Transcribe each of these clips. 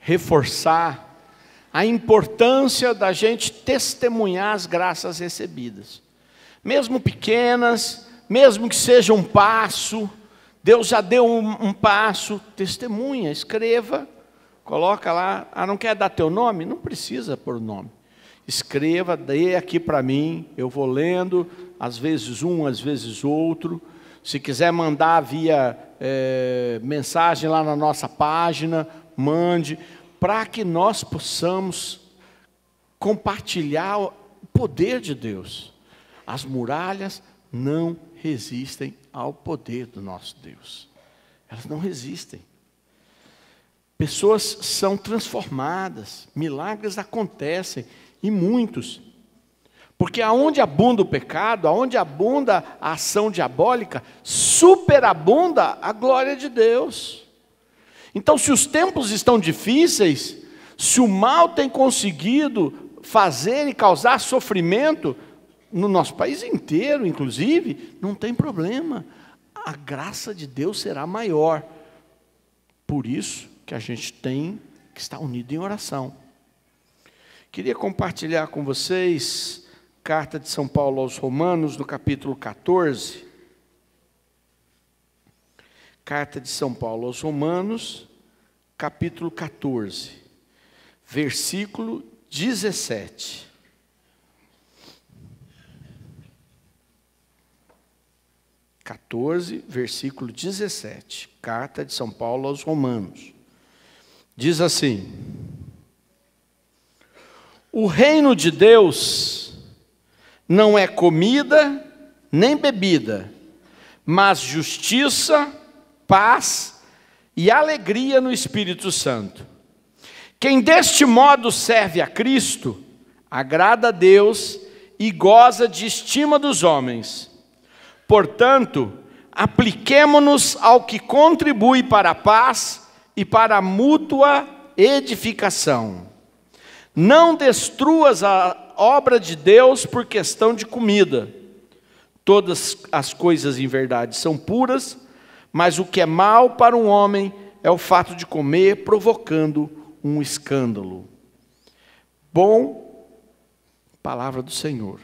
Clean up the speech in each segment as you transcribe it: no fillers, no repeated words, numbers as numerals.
reforçar a importância da gente testemunhar as graças recebidas. Mesmo pequenas, mesmo que seja um passo, Deus já deu um passo, testemunha, escreva, coloca lá. Não quer dar teu nome? Não precisa pôr o nome. Escreva, dê aqui para mim, eu vou lendo, às vezes um, às vezes outro. Se quiser mandar via mensagem lá na nossa página, mande, para que nós possamos compartilhar o poder de Deus. As muralhas não resistem ao poder do nosso Deus. Elas não resistem. Pessoas são transformadas, milagres acontecem, e muitos. Porque aonde abunda o pecado, aonde abunda a ação diabólica, superabunda a glória de Deus. Então, se os tempos estão difíceis, se o mal tem conseguido fazer e causar sofrimento, no nosso país inteiro, inclusive, não tem problema. A graça de Deus será maior. Por isso que a gente tem que estar unido em oração. Queria compartilhar com vocês carta de São Paulo aos Romanos, no capítulo 14. Carta de São Paulo aos Romanos, capítulo 14, versículo 17. Versículo 17, carta de São Paulo aos Romanos. Diz assim: o reino de Deus não é comida nem bebida, mas justiça, paz e alegria no Espírito Santo. Quem deste modo serve a Cristo, agrada a Deus e goza de estima dos homens. Portanto, apliquemo-nos ao que contribui para a paz e para a mútua edificação. Não destruas a obra de Deus por questão de comida. Todas as coisas em verdade são puras, mas o que é mal para um homem é o fato de comer, provocando um escândalo. Bom, palavra do Senhor.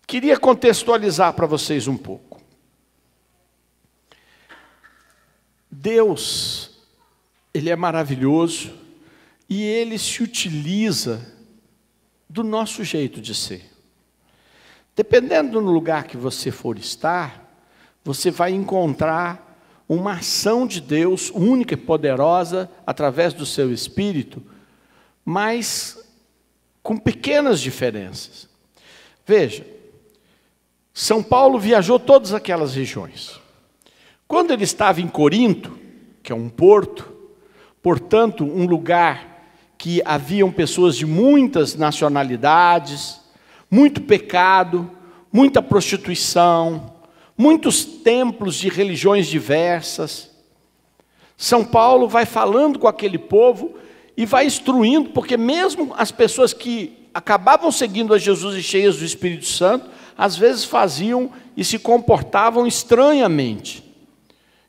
Queria contextualizar para vocês um pouco. Deus, Ele é maravilhoso e Ele se utiliza do nosso jeito de ser. Dependendo do lugar que você for estar, você vai encontrar uma ação de Deus única e poderosa através do seu Espírito, mas com pequenas diferenças. Veja, São Paulo viajou todas aquelas regiões. Quando ele estava em Corinto, que é um porto, portanto, um lugar que haviam pessoas de muitas nacionalidades, muito pecado, muita prostituição, muitos templos de religiões diversas. São Paulo vai falando com aquele povo e vai instruindo, porque mesmo as pessoas que acabavam seguindo a Jesus e cheias do Espírito Santo, às vezes faziam e se comportavam estranhamente.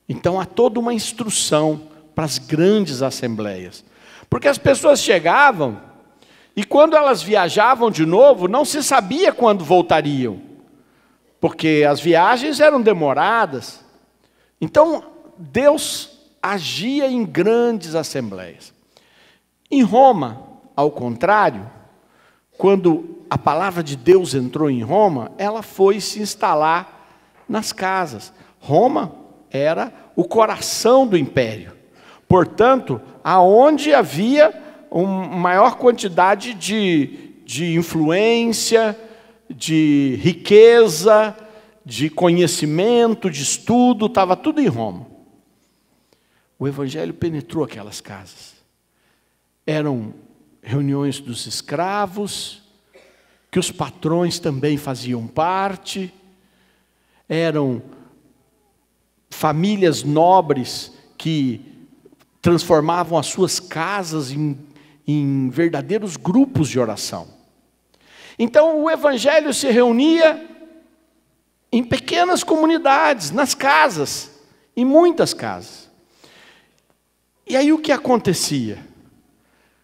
Então há toda uma instrução para as grandes assembleias. Porque as pessoas chegavam e quando elas viajavam de novo, não se sabia quando voltariam. Porque as viagens eram demoradas. Então Deus agia em grandes assembleias. Em Roma, ao contrário, quando a palavra de Deus entrou em Roma, ela foi se instalar nas casas. Roma era o coração do império. Portanto, aonde havia uma maior quantidade de influência, de riqueza, de conhecimento, de estudo, estava tudo em Roma. O Evangelho penetrou aquelas casas. Eram reuniões dos escravos, que os patrões também faziam parte, eram famílias nobres que transformavam as suas casas em verdadeiros grupos de oração. Então o Evangelho se reunia em pequenas comunidades, nas casas, em muitas casas. E aí o que acontecia?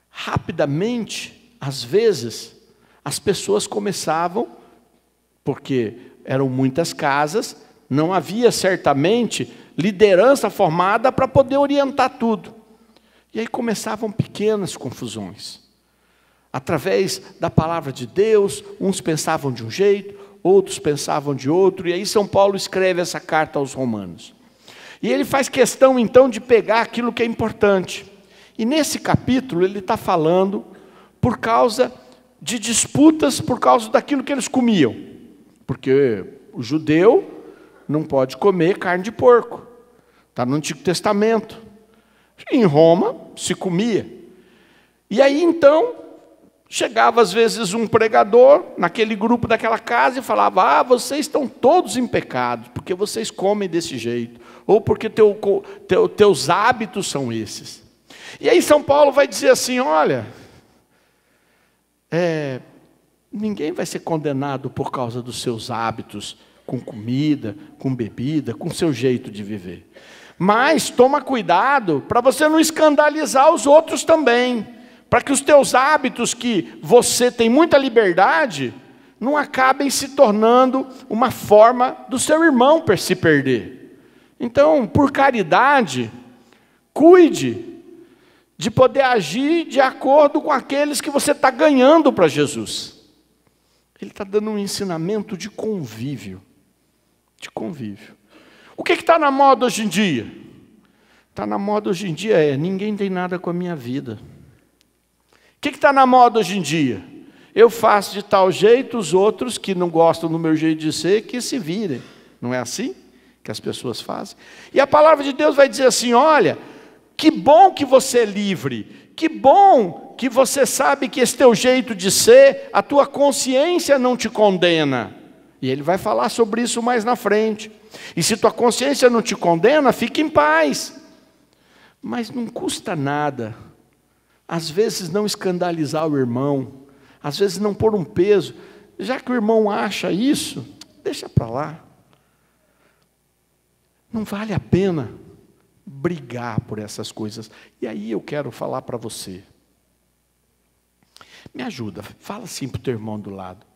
Rapidamente, às vezes, as pessoas começavam, porque eram muitas casas, não havia certamente liderança formada para poder orientar tudo. E aí começavam pequenas confusões. Através da palavra de Deus, uns pensavam de um jeito, outros pensavam de outro, e aí São Paulo escreve essa carta aos Romanos. E ele faz questão então de pegar aquilo que é importante. E nesse capítulo ele está falando por causa de disputas, por causa daquilo que eles comiam. Porque o judeu não pode comer carne de porco. Está no Antigo Testamento. Em Roma se comia. E aí então, chegava às vezes um pregador naquele grupo daquela casa e falava: vocês estão todos em pecado, porque vocês comem desse jeito, ou porque teus hábitos são esses. E aí São Paulo vai dizer assim: olha, ninguém vai ser condenado por causa dos seus hábitos, com comida, com bebida, com seu jeito de viver. Mas toma cuidado para você não escandalizar os outros também, para que os teus hábitos, que você tem muita liberdade, não acabem se tornando uma forma do seu irmão se perder. Então, por caridade, cuide de poder agir de acordo com aqueles que você está ganhando para Jesus. Ele está dando um ensinamento de convívio. De convívio. O que está na moda hoje em dia? Está na moda hoje em dia ninguém tem nada com a minha vida. O que está na moda hoje em dia? Eu faço de tal jeito, os outros que não gostam do meu jeito de ser, que se virem. Não é assim que as pessoas fazem? E a palavra de Deus vai dizer assim: olha, que bom que você é livre, que bom que você sabe que esse teu jeito de ser, a tua consciência não te condena. E ele vai falar sobre isso mais na frente. E se tua consciência não te condena, fique em paz. Mas não custa nada, às vezes, não escandalizar o irmão, às vezes não pôr um peso. Já que o irmão acha isso, deixa para lá. Não vale a pena brigar por essas coisas. E aí eu quero falar para você. Me ajuda, fala assim para o teu irmão do lado.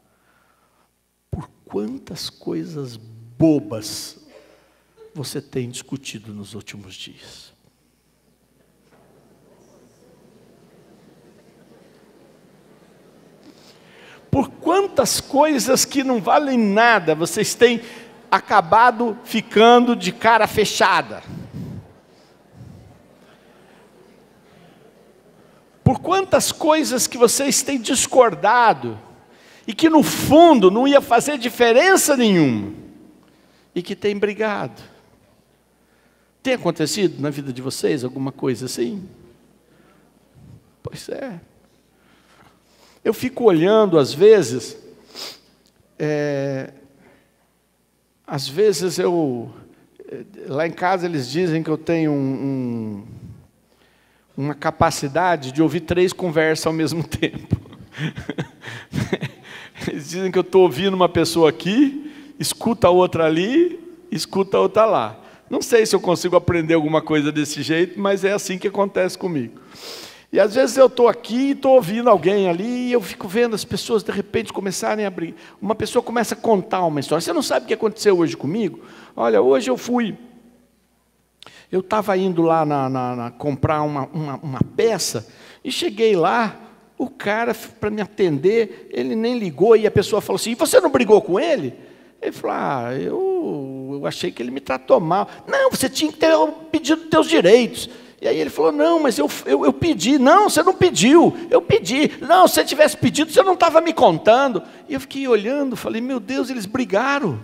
Por quantas coisas bobas você tem discutido nos últimos dias? Por quantas coisas que não valem nada vocês têm acabado ficando de cara fechada? Por quantas coisas que vocês têm discordado e que no fundo não ia fazer diferença nenhuma e que têm brigado? Tem acontecido na vida de vocês alguma coisa assim? Pois é. Eu fico olhando às vezes lá em casa eles dizem que eu tenho uma capacidade de ouvir 3 conversas ao mesmo tempo. Eles dizem que eu estou ouvindo uma pessoa aqui, escuta a outra ali, escuta a outra lá. Não sei se eu consigo aprender alguma coisa desse jeito, mas é assim que acontece comigo. E às vezes eu estou aqui e estou ouvindo alguém ali, e eu fico vendo as pessoas de repente começarem a abrir. Uma pessoa começa a contar uma história. Você não sabe o que aconteceu hoje comigo? Olha, hoje eu estava indo lá comprar uma peça, e cheguei lá, o cara, para me atender, ele nem ligou, e a pessoa falou assim: e você não brigou com ele? Ele falou: eu achei que ele me tratou mal. Não, você tinha que ter pedido teus direitos. E aí ele falou: não, mas eu pedi. Não, você não pediu, eu pedi. Não, se você tivesse pedido, você não estava me contando. E eu fiquei olhando, falei: meu Deus, eles brigaram.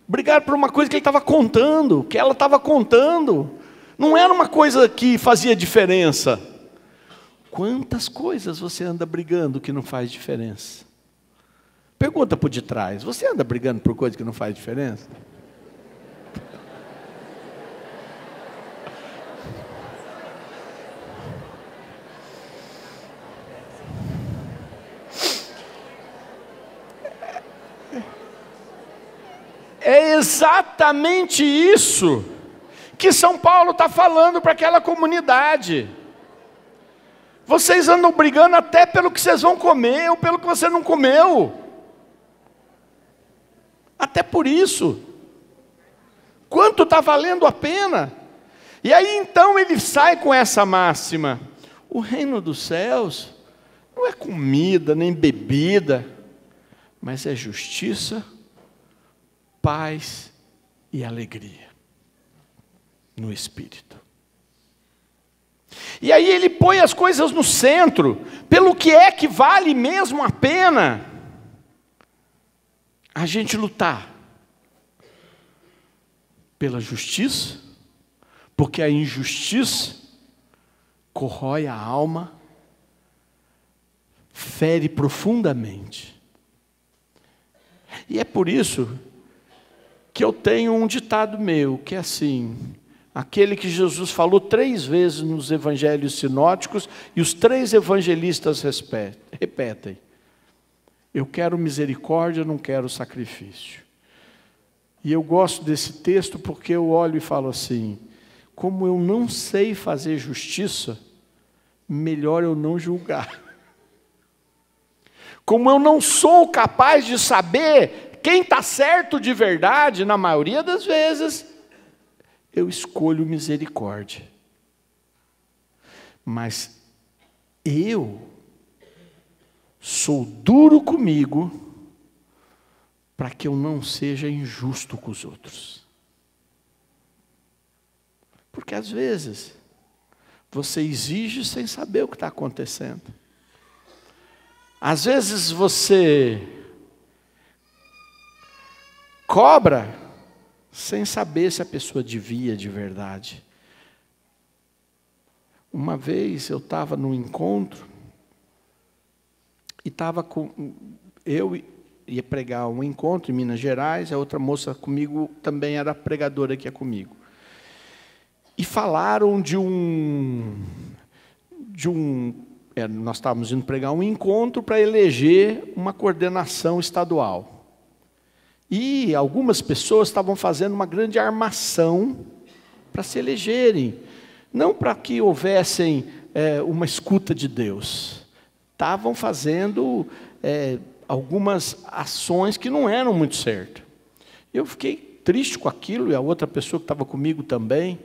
Brigaram por uma coisa que ele estava contando, que ela estava contando. Não era uma coisa que fazia diferença. Quantas coisas você anda brigando que não faz diferença? Pergunta por de trás: você anda brigando por coisa que não faz diferença? É exatamente isso que São Paulo está falando para aquela comunidade. Vocês andam brigando até pelo que vocês vão comer ou pelo que você não comeu. Até por isso. Quanto está valendo a pena? E aí então ele sai com essa máxima: o reino dos céus não é comida nem bebida, mas é justiça, paz e alegria no Espírito. E aí ele põe as coisas no centro, pelo que é que vale mesmo a pena a gente lutar. Pela justiça, porque a injustiça corrói a alma, fere profundamente. E é por isso que eu tenho um ditado meu, que é assim, aquele que Jesus falou 3 vezes nos evangelhos sinóticos, e os 3 evangelistas repetem: eu quero misericórdia, não quero sacrifício. E eu gosto desse texto porque eu olho e falo assim: como eu não sei fazer justiça, melhor eu não julgar. Como eu não sou capaz de saber quem está certo de verdade, na maioria das vezes, eu escolho misericórdia. Mas eu sou duro comigo, para que eu não seja injusto com os outros. Porque às vezes você exige sem saber o que está acontecendo. Às vezes você cobra sem saber se a pessoa devia de verdade. Uma vez eu estava num encontro e estava com eu ia pregar um encontro em Minas Gerais, a outra moça comigo também era pregadora que é comigo. E falaram nós estávamos indo pregar um encontro para eleger uma coordenação estadual. E algumas pessoas estavam fazendo uma grande armação para se elegerem. Não para que houvessem uma escuta de Deus. Estavam fazendo algumas ações que não eram muito certas. Eu fiquei triste com aquilo, e a outra pessoa que estava comigo também.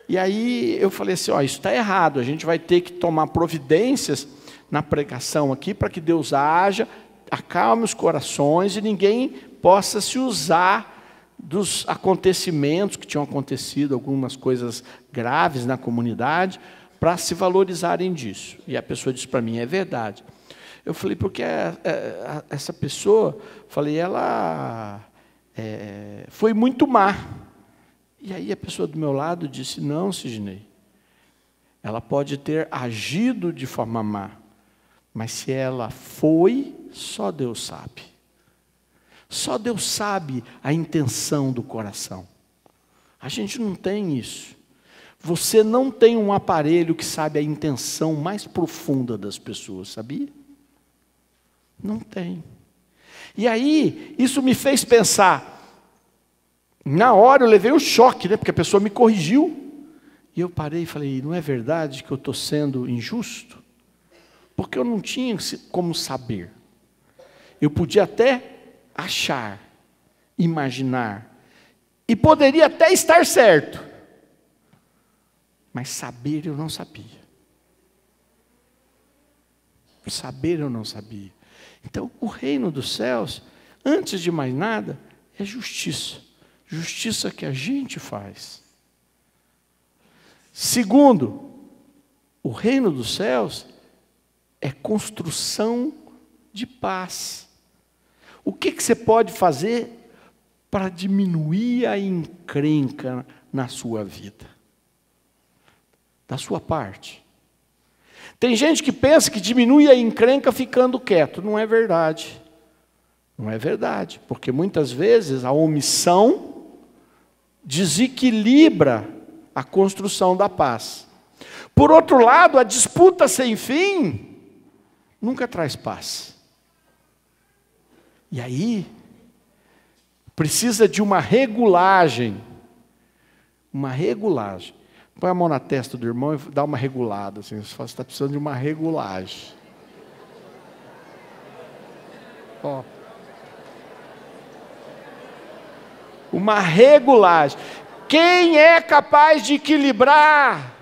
E aí eu falei assim: isso está errado, a gente vai ter que tomar providências na pregação aqui, para que Deus haja, acalme os corações, e ninguém possa se usar dos acontecimentos que tinham acontecido, algumas coisas graves na comunidade, para se valorizarem disso. E a pessoa disse para mim: é verdade. Eu falei: porque essa pessoa, ela foi muito má. E aí a pessoa do meu lado disse: não, Sidney, ela pode ter agido de forma má, mas se ela foi, só Deus sabe. Só Deus sabe a intenção do coração. A gente não tem isso. Você não tem um aparelho que sabe a intenção mais profunda das pessoas, sabia? Não tem. E aí, isso me fez pensar. Na hora eu levei um choque, porque a pessoa me corrigiu. E eu parei e falei: não é verdade que eu estou sendo injusto? Porque eu não tinha como saber. Eu podia até achar, imaginar, e poderia até estar certo. Mas saber eu não sabia. Saber eu não sabia. Então, o reino dos céus, antes de mais nada, é justiça. Justiça que a gente faz. Segundo, o reino dos céus é construção de paz. O que você pode fazer para diminuir a encrenca na sua vida? Da sua parte. Tem gente que pensa que diminui a encrenca ficando quieto. Não é verdade. Não é verdade, porque muitas vezes a omissão desequilibra a construção da paz. Por outro lado, a disputa sem fim nunca traz paz. E aí, precisa de uma regulagem, Uma regulagem. Põe a mão na testa do irmão e dá uma regulada. Assim, você está precisando de uma regulagem. Ó. Uma regulagem. Quem é capaz de equilibrar?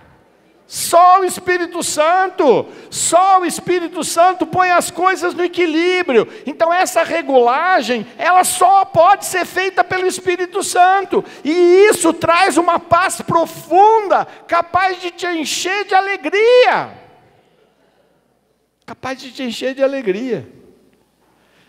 Só o Espírito Santo. Só o Espírito Santo põe as coisas no equilíbrio. Então essa regulagem, ela só pode ser feita pelo Espírito Santo. E isso traz uma paz profunda, capaz de te encher de alegria. Capaz de te encher de alegria.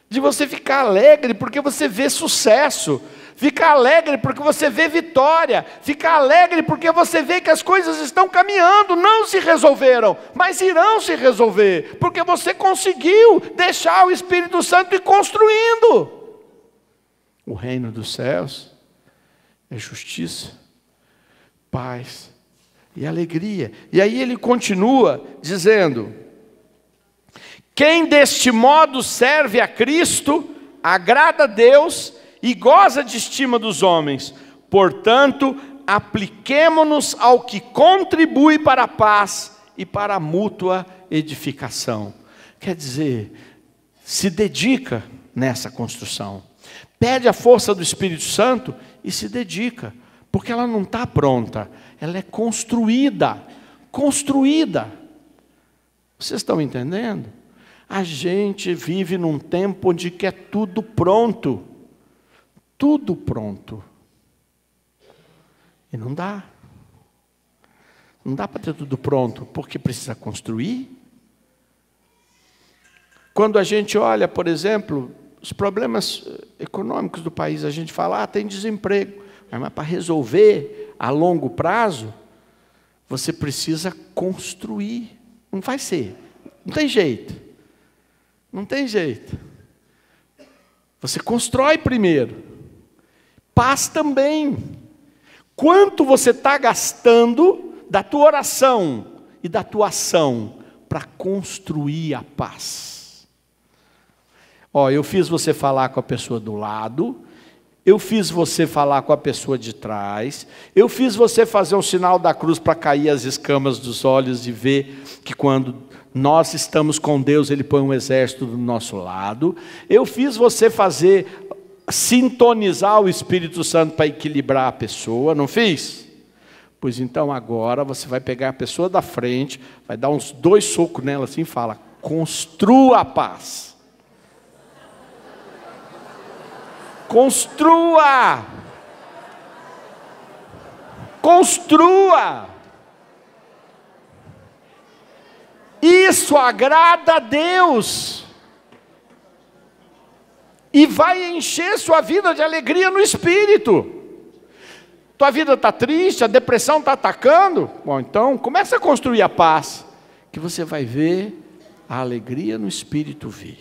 De você ficar alegre porque você vê sucesso. Ficar alegre porque você vê vitória. Ficar alegre porque você vê que as coisas estão caminhando. Não se resolveram, mas irão se resolver. Porque você conseguiu deixar o Espírito Santo ir construindo. O reino dos céus é justiça, paz e alegria. E aí ele continua dizendo: quem deste modo serve a Cristo, agrada a Deus e goza de estima dos homens. Portanto, apliquemo-nos ao que contribui para a paz e para a mútua edificação. Quer dizer, se dedica nessa construção. Pede a força do Espírito Santo e se dedica. Porque ela não está pronta, ela é construída. Construída. Vocês estão entendendo? A gente vive num tempo onde quer tudo pronto. Tudo pronto. E não dá. Não dá para ter tudo pronto, porque precisa construir. Quando a gente olha, por exemplo, os problemas econômicos do país, a gente fala, tem desemprego. Mas para resolver a longo prazo, você precisa construir. Não vai ser. Não tem jeito. Não tem jeito. Você constrói primeiro. Paz também. Quanto você está gastando da tua oração e da tua ação para construir a paz? Eu fiz você falar com a pessoa do lado, eu fiz você falar com a pessoa de trás, eu fiz você fazer um sinal da cruz para cair as escamas dos olhos e ver que quando nós estamos com Deus, Ele põe um exército do nosso lado. Eu fiz você sintonizar o Espírito Santo para equilibrar a pessoa, não fiz? Pois então agora você vai pegar a pessoa da frente, vai dar uns 2 socos nela assim e fala: construa a paz. Construa! Construa! Isso agrada a Deus. E vai encher sua vida de alegria no Espírito. Tua vida está triste, a depressão está atacando? Bom, então começa a construir a paz, que você vai ver a alegria no Espírito vir.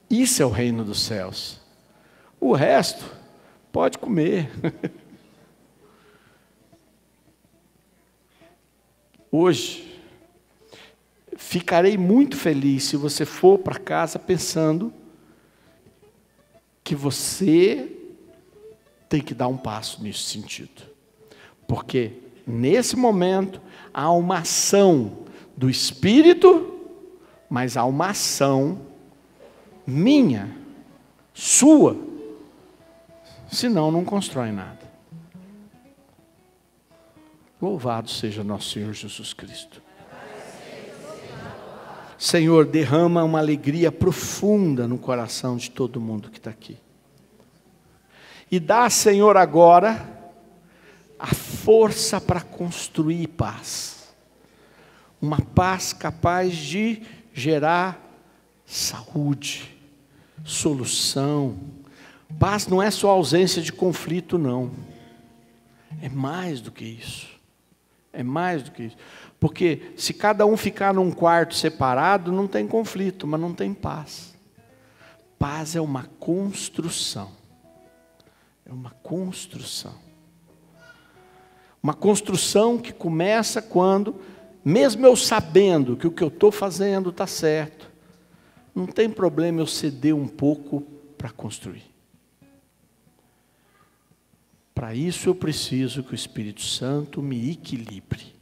Isso é o reino dos céus. O resto, pode comer. Hoje, ficarei muito feliz se você for para casa pensando que você tem que dar um passo nesse sentido. Porque, nesse momento, há uma ação do Espírito, mas há uma ação minha, sua. Senão, não constrói nada. Louvado seja nosso Senhor Jesus Cristo. Senhor, derrama uma alegria profunda no coração de todo mundo que está aqui. E dá, Senhor, agora a força para construir paz. Uma paz capaz de gerar saúde, solução. Paz não é só ausência de conflito, não. É mais do que isso. É mais do que isso. Porque se cada um ficar num quarto separado, não tem conflito, mas não tem paz. Paz é uma construção. É uma construção. Uma construção que começa quando, mesmo eu sabendo que o que eu estou fazendo está certo, não tem problema eu ceder um pouco para construir. Para isso eu preciso que o Espírito Santo me equilibre.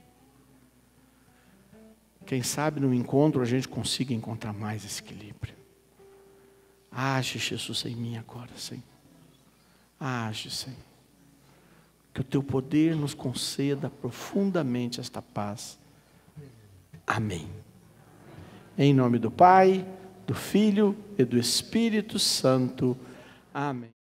Quem sabe no encontro a gente consiga encontrar mais esse equilíbrio. Age, Jesus, em mim agora, Senhor. Age, Senhor. Que o teu poder nos conceda profundamente esta paz. Amém. Em nome do Pai, do Filho e do Espírito Santo. Amém.